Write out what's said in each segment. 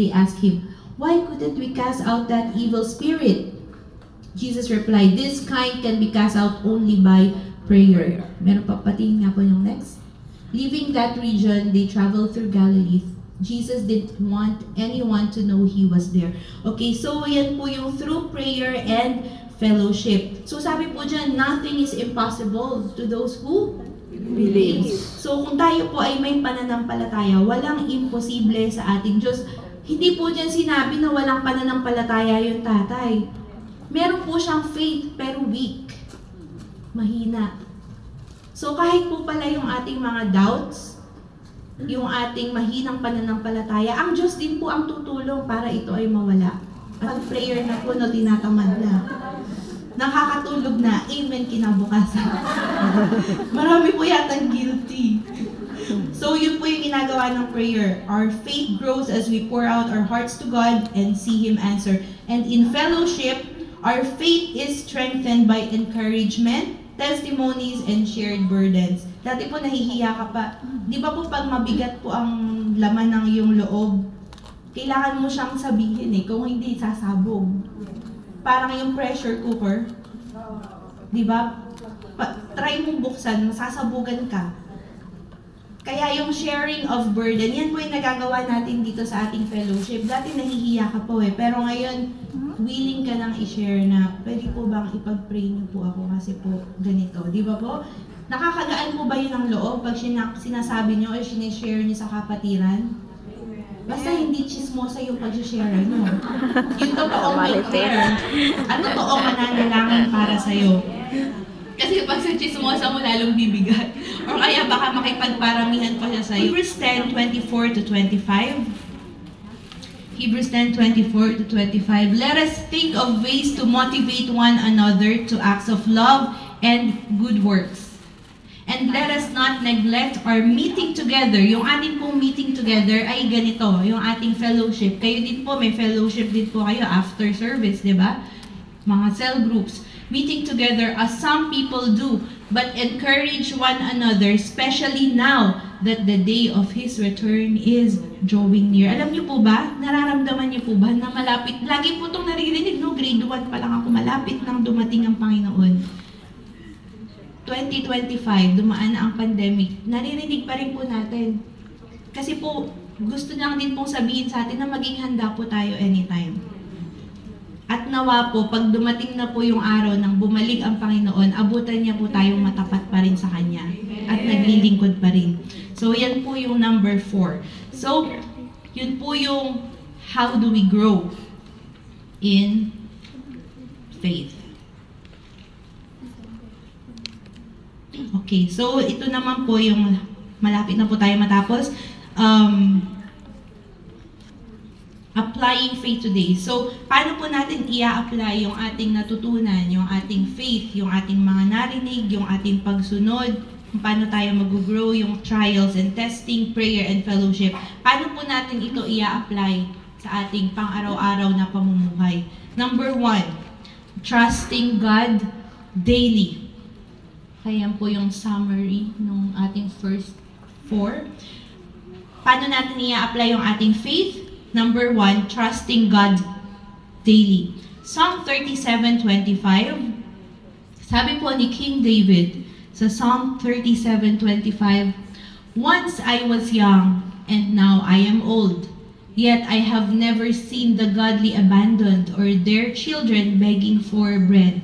they asked him, "Why couldn't we cast out that evil spirit?" Jesus replied, "This kind can be cast out only by prayer." Meron pa, patingin nga po yung next. Leaving that region, they traveled through Galilee. Jesus didn't want anyone to know he was there. Okay, so yan po yung through prayer and fellowship. So sabi po dyan, nothing is impossible to those who believe. So kung tayo po ay may pananampalataya, walang imposible sa ating Diyos. Hindi po dyan sinabi na walang pananampalataya yung tatay. Meron po siyang faith pero weak. Mahina. So kahit po pala yung ating mga doubts, yung ating mahinang pananampalataya, ang Diyos din po ang tutulong para ito ay mawala. At prayer na po, no, tinatamad na. Nakakatulog na. Amen, kinabukasan. Marami po yatang guilty. So yun po yung ginagawa ng prayer. Our faith grows as we pour out our hearts to God and see Him answer. And in fellowship, our faith is strengthened by encouragement, testimonies, and shared burdens. Dati po nahihiya ka pa. Di ba po pag mabigat po ang laman ng iyong loob, kailangan mo siyang sabihin kung hindi sasabog. Parang yung pressure cooker. Di ba? Try mong buksan, masasabugan ka. Kaya yung sharing of burden, yan po yung nagagawa natin dito sa ating fellowship. Dati nahihiya ka po pero ngayon, willing ka nang i-share na, pwede po bang ipag-pray niyo po ako kasi po ganito. Di ba po? Nakakagaan po ba yun ang loob pag sinasabi niyo o sinishare niyo sa kapatiran? Basta hindi chismosa yung pag-share niyo. Yung totoong may care. At totoong mananalangin para sa'yo. Kasi pag sa chismosa mo lalong bibigat. Or kaya baka makipagparamihan pa siya sa'yo. Hebrews 10:24-25. Hebrews 10:24-25. Let us think of ways to motivate one another to acts of love and good works. And let us not neglect our meeting together. Yung ating pong meeting together ay ganito, yung ating fellowship. Kayo din po, may fellowship din po kayo after service, di ba? Mga cell groups. Meeting together as some people do, but encourage one another, especially now that the day of His return is drawing near. Alam niyo po ba? Nararamdaman niyo po ba na malapit? Lagi po itong naririnig, no? Grade 1 pa lang ako, malapit nang dumating ang Panginoon. 2025, dumaan na ang pandemic. Naririnig pa rin po natin. Kasi po, gusto lang din pong sabihin sa atin na maging handa po tayo anytime. At nawa po, pag dumating na po yung araw nang bumalik ang Panginoon, abutan niya po tayong matapat pa rin sa Kanya. At naglilingkod pa rin. So, yan po yung number 4. So, yun po yung how do we grow in faith. Okay, so ito naman po yung malapit na po tayo matapos. Applying faith today. So, paano po natin i-apply yung ating natutunan, yung ating faith, yung ating mga narinig, yung ating pagsunod, kung paano tayo mag-grow, yung trials and testing, prayer and fellowship. Paano po natin ito i-apply sa ating pang-araw-araw na pamumuhay? Number 1, trusting God daily. Kaya po yung summary ng ating first 4. Paano natin i-apply yung ating faith? Number 1, trusting God daily. Psalm 37:25. Sabi po ni King David sa Psalm 37:25, "Once I was young, and now I am old. Yet I have never seen the godly abandoned or their children begging for bread."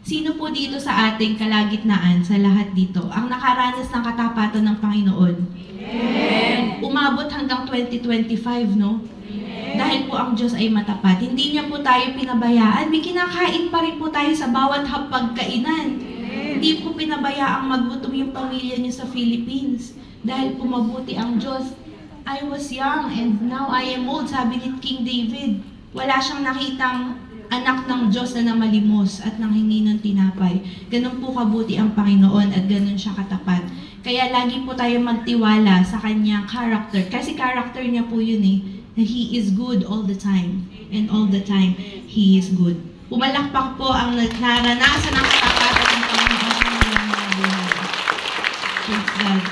Sino po dito sa ating kalagitnaan, sa lahat dito, ang nakaranas ng katapatan ng Panginoon? Amen. Umabot hanggang 2025, no? Amen. Dahil po ang Diyos ay matapat. Hindi niya po tayo pinabayaan. May kinakain pa rin po tayo sa bawat hapagkainan. Hindi po pinabayaang maggutom yung pamilya niyo sa Philippines. Dahil po mabuti ang Diyos. I was young and now I am old, sabi ni King David. Wala siyang nakitang anak ng Diyos na namalimos at nanghingi ng tinapay. Ganun po kabuti ang Panginoon at ganun siya katapat. Kaya lagi po tayo magtiwala sa kanyang character. Kasi character niya po yun na He is good all the time. And all the time, He is good. Pumalakpak po ang naranasan ng katapatan ng Panginoon sa mga buhay. Praise God.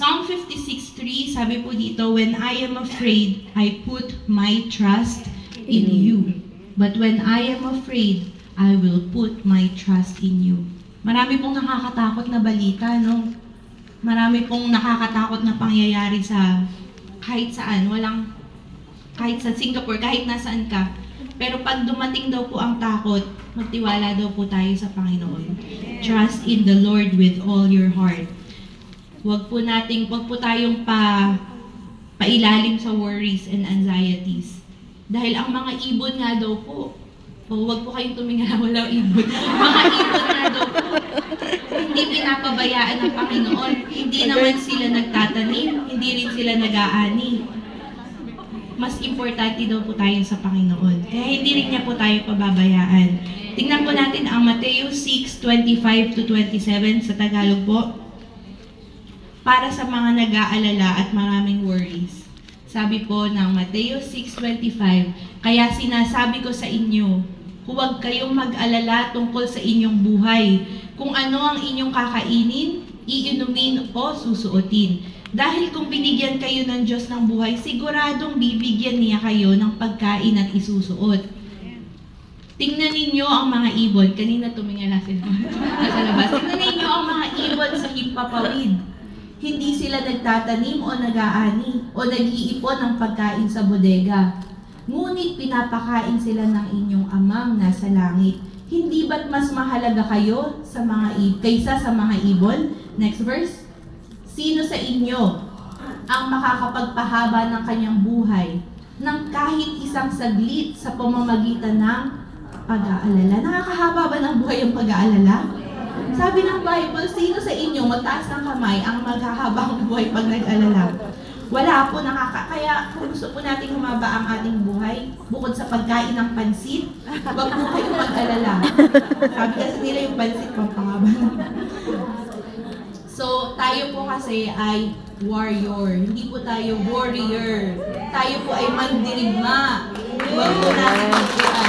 Psalm 56:3, sabi po dito, when I am afraid, I put my trust in you. But when I am afraid, I will put my trust in you. Marami pong nakakatakot na balita, no? Marami pong nakakatakot na pangyayari sa kahit saan. Kahit sa Singapore, kahit nasaan ka. Pero pag dumating daw po ang takot, magtiwala daw po tayo sa Panginoon. Trust in the Lord with all your heart. Wag po tayong pailalim sa worries and anxieties. Dahil ang mga ibon nga daw po, wag po kayong tumingala, walang ibon. Mga ibon nga daw po, hindi pinapabayaan ng Panginoon. Hindi naman sila nagtatanim, hindi rin sila nag-aani. Mas importante daw po tayo sa Panginoon. Kaya hindi rin niya po tayo pababayaan. Tingnan po natin ang Mateo 6:25-27 sa Tagalog po. Para sa mga nag-aalala at maraming worries. Sabi po ng Mateo 6:25, kaya sinasabi ko sa inyo, huwag kayong mag-alala tungkol sa inyong buhay, kung ano ang inyong kakainin, iinumin o susuotin. Dahil kung binigyan kayo ng Diyos ng buhay, siguradong bibigyan niya kayo ng pagkain at isusuot. Tingnan ninyo ang mga ibon. Kanina tumingala sila sa labas. Tingnan ninyo ang mga ibon sa himpapawid. Hindi sila nagtatanim o nag-aani o nag-iipon ng pagkain sa bodega. Ngunit pinapakain sila ng inyong amang nasa langit. Hindi ba't mas mahalaga kayo kaysa sa mga ibon? Next verse. Sino sa inyo ang makakapagpahaba ng kanyang buhay ng kahit isang saglit sa pamamagitan ng pag-aalala? Nakakahaba ba ng buhay ang pag-aalala? Sabi ng Bible, sino sa inyo magtaas ng kamay ang maghahabang buhay pag nag-alala? Wala po, kaya kung gusto po natin humaba ang ating buhay, bukod sa pagkain ng pansit, wag po kayong mag-alala. Sabi kasi nila yung pansit pampangaba. So, tayo po kasi ay warrior. Hindi po tayo warrior. Tayo po ay mandirigma. Huwag po natin ituan.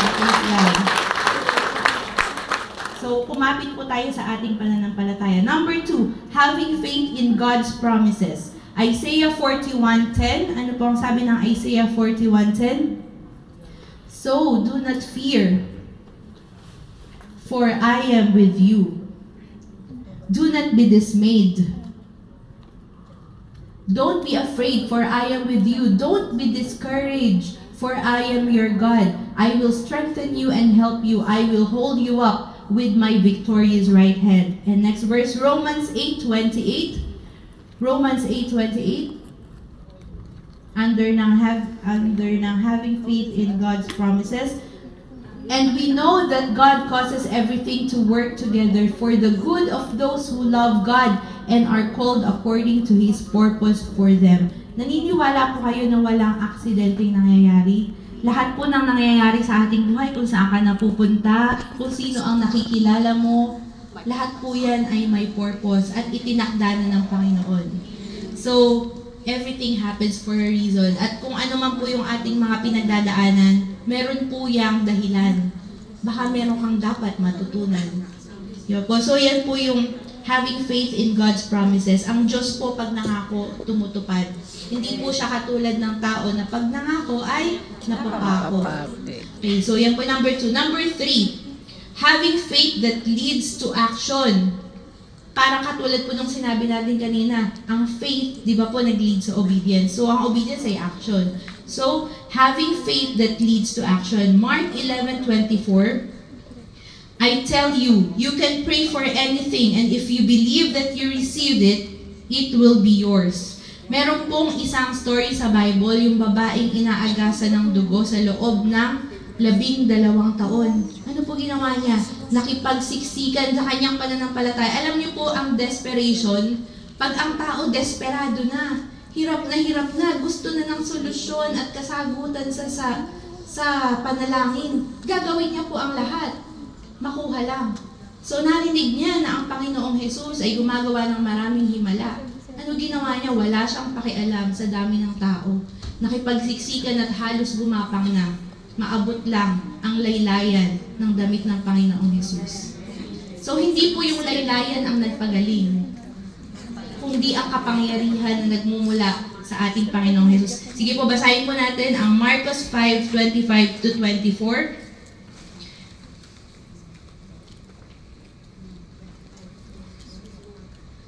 So, kumapit po tayo sa ating pananampalataya. Number 2, having faith in God's promises. Isaiah 41:10. Ano po ang sabi ng Isaiah 41:10? So, do not fear, for I am with you. Do not be dismayed. Don't be afraid, for I am with you. Don't be discouraged, for I am your God. I will strengthen you and help you. I will hold you up with my victorious right hand. And next verse, Romans 8:28. Romans 8:28. Under ng having faith in God's promises. And we know that God causes everything to work together for the good of those who love God and are called according to His purpose for them. Naniniwala po kayo na walang aksidenteng nangyayari? Lahat po ng nangyayari sa ating buhay, kung saan ka napupunta, kung sino ang nakikilala mo, lahat po yan ay may purpose at itinakda na ng Panginoon. So, everything happens for a reason. At kung ano man po yung ating mga pinagdadaanan, meron po yang dahilan. Baka meron kang dapat matutunan. Yun po. So, yan po yung having faith in God's promises. Ang Diyos po pag nangako, tumutupad. Hindi po siya katulad ng tao na pag nangako ay napapako. Okay, so yan po number 2. Number 3, having faith that leads to action. Parang katulad po nung sinabi natin kanina, ang faith, di ba po, nag-lead sa obedience. So, ang obedience ay action. So, having faith that leads to action. Mark 11:24, I tell you, you can pray for anything, and if you believe that you received it, it will be yours. Meron pong isang story sa Bible, yung babaeng inaagasan ng dugo sa loob ng 12 taon. Ano po ginawa niya? Nakipagsiksikan sa kanyang pananampalataya. Alam niyo po ang desperation, pag ang tao desperado na, hirap na, gusto na ng solusyon at kasagutan sa panalangin. Gagawin niya po ang lahat. Makuha lang. So narinig niya na ang Panginoong Jesus ay gumagawa ng maraming himala. Ano ginawa niya? Wala siyang pakialam sa dami ng tao. Nakipagsiksikan at halos gumapang na. Maabot lang ang laylayan ng damit ng Panginoong Jesus. So hindi po yung laylayan ang nagpagaling. kundi ang kapangyarihan na nagmumula sa ating Panginoong Jesus. Sige po, basahin po natin ang Marcos 5:25-24.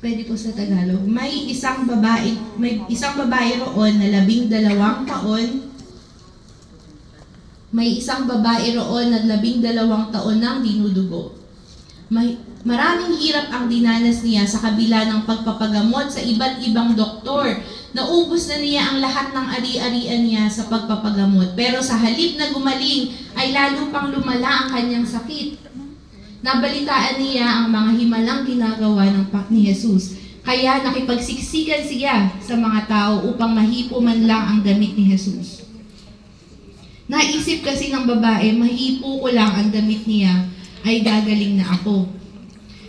Pwede po sa Tagalog. May isang babae roon na 12 taon. May isang babae roon na 12 taon nang dinudugo. Maraming hirap ang dinanas niya sa kabila ng pagpapagamot sa iba't ibang doktor. Naubos na niya ang lahat ng ari-arian niya sa pagpapagamot. Pero sa halip na gumaling, ay lalo pang lumala ang kanyang sakit. Nabalitaan niya ang mga himalang ginagawa ni Jesus. Kaya nakipagsiksikan siya sa mga tao upang mahipo man lang ang damit ni Jesus. Naisip kasi ng babae, mahipo ko lang ang damit niya, ay gagaling na ako.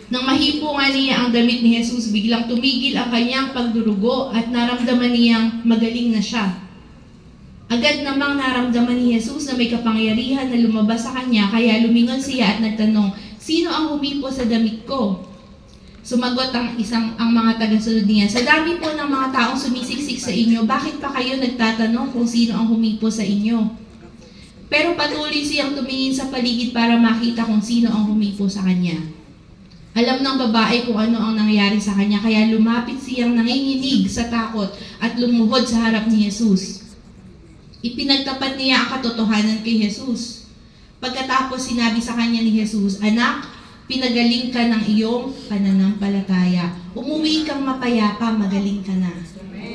Nang mahipo nga niya ang damit ni Jesus, biglang tumigil ang kanyang pagdurugo at naramdaman niyang magaling na siya. Agad namang naramdaman ni Jesus na may kapangyarihan na lumabas sa kanya, kaya lumingon siya at nagtanong, "Sino ang humipo sa damit ko?" Sumagot ang mga tagasunod niya, "Sa dami po ng mga taong sumisiksik sa inyo, bakit pa kayo nagtatanong kung sino ang humipo sa inyo?" Pero patuloy siyang tumingin sa paligid para makita kung sino ang humipo sa kanya. Alam ng babae kung ano ang nangyari sa kanya, kaya lumapit siyang nanginginig sa takot at lumuhod sa harap ni Jesus. Ipinagtapat niya ang katotohanan kay Jesus. Pagkatapos sinabi sa kanya ni Jesus, "Anak, pinagaling ka ng iyong pananampalataya. Umuwi kang mapayapa, magaling ka na."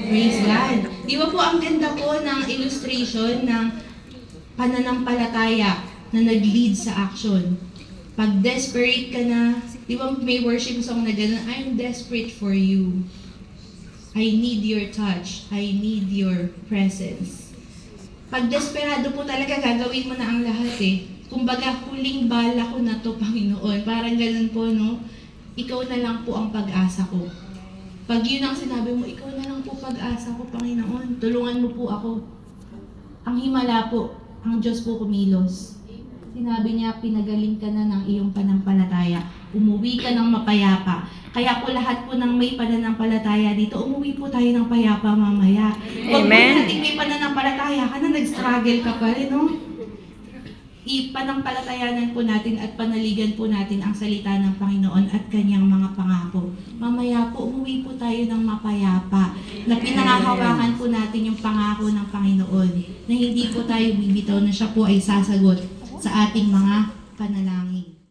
Praise God. Di ba po ang ganda po ng illustration ng pananampalataya na nag-lead sa action? Pag desperate ka na, di ba may worship song na gano'n, "I'm desperate for you. I need your touch. I need your presence." Pag desperado po talaga, gagawin mo na ang lahat eh. Kumbaga, huling bala ko na to, Panginoon. Parang ganun po, no? Ikaw na lang po ang pag-asa ko. Pag yun ang sinabi mo, ikaw na lang po pag-asa ko, Panginoon. Tulungan mo po ako. Ang himala po, ang Diyos po kumilos. Sinabi niya, pinagaling ka na ng iyong panampalataya. Umuwi ka ng mapayapa. Kaya po lahat po ng may pananampalataya dito, umuwi po tayo ng payapa mamaya. Huwag po natin may pananampalataya ka na, nag-struggle ka pa rin, no? Ipanampalatayanan po natin at panaligan po natin ang salita ng Panginoon at kanyang mga pangako. Mamaya po, umuwi po tayo ng mapayapa, na pinangahawakan po natin yung pangako ng Panginoon, na hindi po tayo bibitaw, na siya po ay sasagot sa ating mga panalangin.